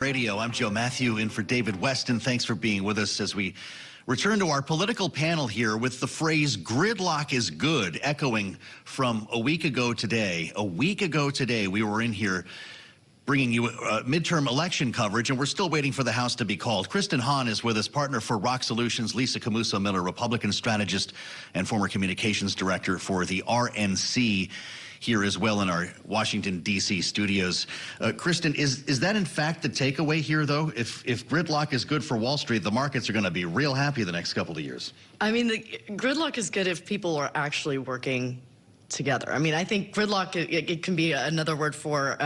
Radio. I'm Joe Matthew in for David Weston. Thanks for being with us as we return to our political panel here with the phrase gridlock is good, echoing from a week ago today. A week ago today, we were in here bringing you midterm election coverage, and we're still waiting for the House to be called. Kristen Hawn is with us, partner for ROKK Solutions, Lisa Camuso-Miller, Republican strategist and former communications director for the RNC, here as well in our Washington, D.C. studios. Kristen, is that in fact the takeaway here, though? If gridlock is good for Wall Street, the markets are going to be real happy the next couple of years. I mean, the gridlock is good if people are actually working together. I mean, I think gridlock, it can be another word for,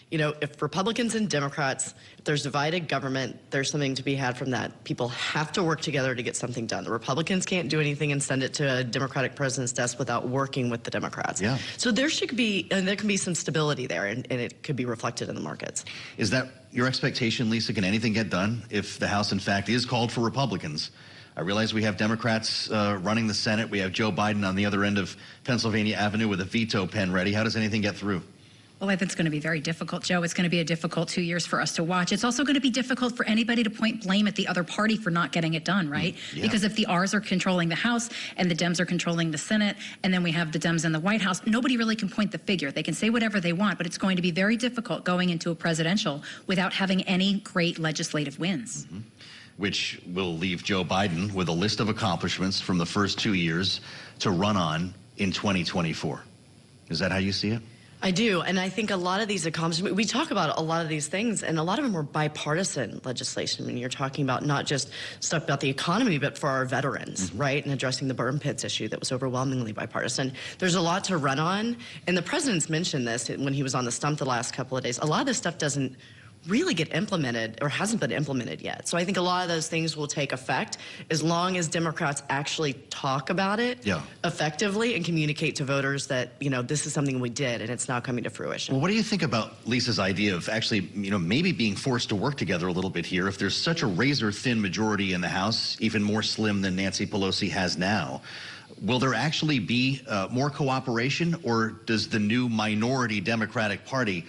you know, if Republicans and Democrats, if there's divided government, there's something to be had from that. People have to work together to get something done. The Republicans can't do anything and send it to a Democratic president's desk without working with the Democrats. Yeah. So there should be, and there can be some stability there, and it could be reflected in the markets. Is that your expectation, Lisa? Can anything get done if the House, in fact, is called for Republicans? I realize we have Democrats running the Senate. We have Joe Biden on the other end of Pennsylvania Avenue with a veto pen ready. How does anything get through? Well, I think it's going to be very difficult, Joe. It's going to be a difficult 2 years for us to watch. It's also going to be difficult for anybody to point blame at the other party for not getting it done, right? Yeah. Because if the R's are controlling the House and the Dems are controlling the Senate, and then we have the Dems in the White House, nobody really can point the finger. They can say whatever they want, but it's going to be very difficult going into a presidential without having any great legislative wins. Mm-hmm. Which will leave Joe Biden with a list of accomplishments from the first 2 years to run on in 2024. Is that how you see it? I do, and I think a lot of these accomplishments, we talk about a lot of these things, and a lot of them were bipartisan legislation. I mean, you're talking about not just stuff about the economy, but for our veterans, right, and addressing the burn pits issue that was overwhelmingly bipartisan. There's a lot to run on, and the president's mentioned this when he was on the stump the last couple of days. A lot of this stuff doesn't really get implemented or hasn't been implemented yet. So I think a lot of those things will take effect as long as Democrats actually talk about it effectively and communicate to voters that, you know, this is something we did and it's now coming to fruition. Well, what do you think about Lisa's idea of actually, you know, maybe being forced to work together a little bit here? If there's such a razor-thin majority in the House, even more slim than Nancy Pelosi has now, will there actually be more cooperation, or does the new minority Democratic Party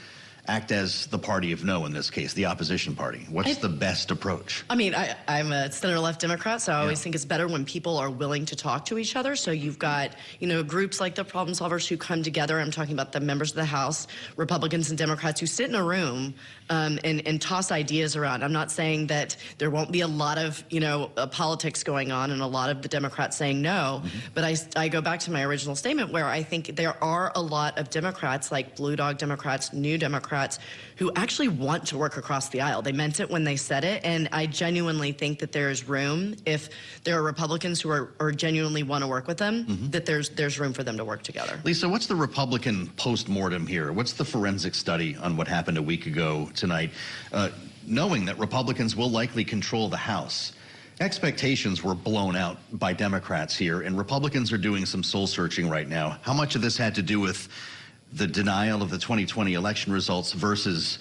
act as the party of no in this case, the opposition party? What's the best approach? I mean, I'm a center-left Democrat, so I always think it's better when people are willing to talk to each other. So you've got, you know, groups like the Problem Solvers who come together. I'm talking about the members of the House, Republicans and Democrats, who sit in a room and toss ideas around. I'm not saying that there won't be a lot of, you know, politics going on and a lot of the Democrats saying no, but I go back to my original statement where I think there are a lot of Democrats, like Blue Dog Democrats, New Democrats, who actually want to work across the aisle. They meant it when they said it, and I genuinely think that there is room, if there are Republicans who are genuinely want to work with them, that there's room for them to work together. Lisa, what's the Republican post-mortem here? What's the forensic study on what happened a week ago tonight? Knowing that Republicans will likely control the House, expectations were blown out by Democrats here, and Republicans are doing some soul-searching right now. How much of this had to do with the denial of the 2020 election results versus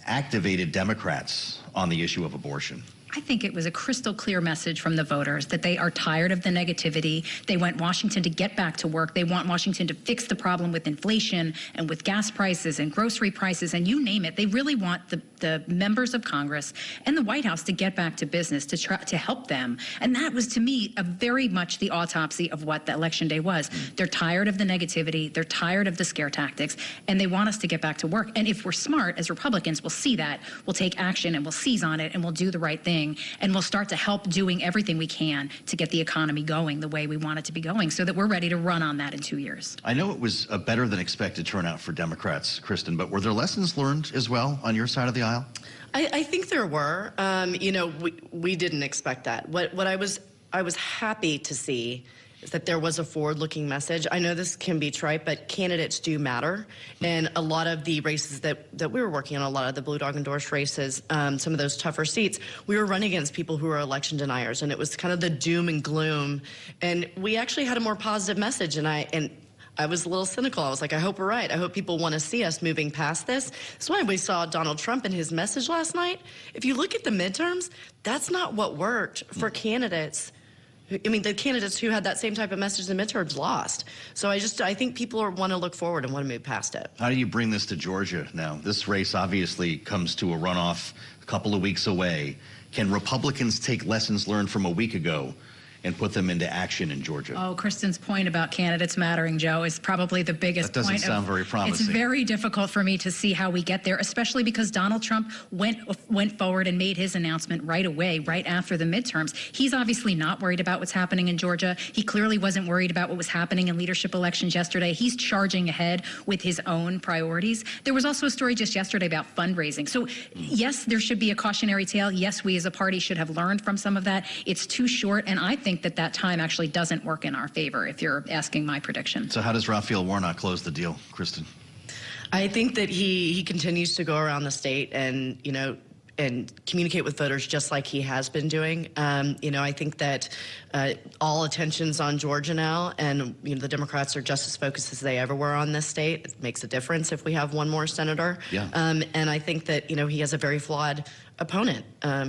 activated Democrats on the issue of abortion? I think it was a crystal clear message from the voters that they are tired of the negativity. They want Washington to get back to work. They want Washington to fix the problem with inflation and with gas prices and grocery prices and you name it. They really want the members of Congress and the White House to get back to business, to try to help them. And that was, to me, a very much the autopsy of what the election day was. They're tired of the negativity. They're tired of the scare tactics, and they want us to get back to work. And if we're smart as Republicans, we'll see that. We'll take action and we'll seize on it and we'll do the right thing. And we'll start to help doing everything we can to get the economy going the way we want it to be going so that we're ready to run on that in 2 years. I know it was a better than expected turnout for Democrats, Kristen, but were there lessons learned as well on your side of the aisle? I think there were. You know, we didn't expect that. What I was happy to see is that there was a forward-looking message. I know this can be trite, but candidates do matter. And a lot of the races that we were working on, a lot of the Blue Dog endorsed races, some of those tougher seats, we were running against people who were election deniers, and it was kind of the doom and gloom. And we actually had a more positive message, and I was a little cynical. I was like, I hope we're right. I hope people want to see us moving past this. That's why we saw Donald Trump in his message last night. If you look at the midterms, that's not what worked for candidates I mean, the candidates who had that same type of message in the midterms lost. So I think people want to look forward and want to move past it. How do you bring this to Georgia now? This race obviously comes to a runoff a couple of weeks away. Can Republicans take lessons learned from a week ago and put them into action in Georgia? Oh, Kristen's point about candidates mattering, Joe, is probably the biggest point. That doesn't sound very promising. It's very difficult for me to see how we get there, especially because Donald Trump went forward and made his announcement right away, right after the midterms. He's obviously not worried about what's happening in Georgia. He clearly wasn't worried about what was happening in leadership elections yesterday. He's charging ahead with his own priorities. There was also a story just yesterday about fundraising. So yes, there should be a cautionary tale. Yes, we as a party should have learned from some of that. It's too short, and I think that time actually doesn't work in our favor, if you're asking my prediction. So how does Raphael Warnock close the deal, Kristen? I think that he continues to go around the state and, and communicate with voters just like he has been doing. I think that all attention's on Georgia now, and the Democrats are just as focused as they ever were on this state. It makes a difference if we have one more senator. Yeah. And I think that he has a very flawed opponent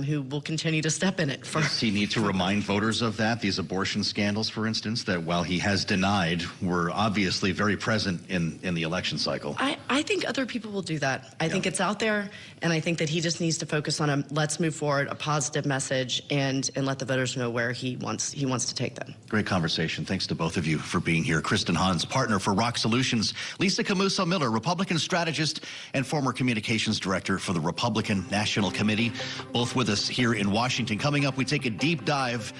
who will continue to step in it. Does he need to remind voters of that? These abortion scandals, for instance, that while he has denied, were obviously very present in the election cycle. I think other people will do that. I think it's out there, and I think that he just needs to focus on let's move forward, a positive message, and let the voters know where he wants to take them. Great conversation. Thanks to both of you for being here. Kristen Hawn, partner for ROKK Solutions. Lisa Camuso-Miller, Republican strategist and former communications director for the Republican National Committee, both with us here in Washington. Coming up, we take a deep dive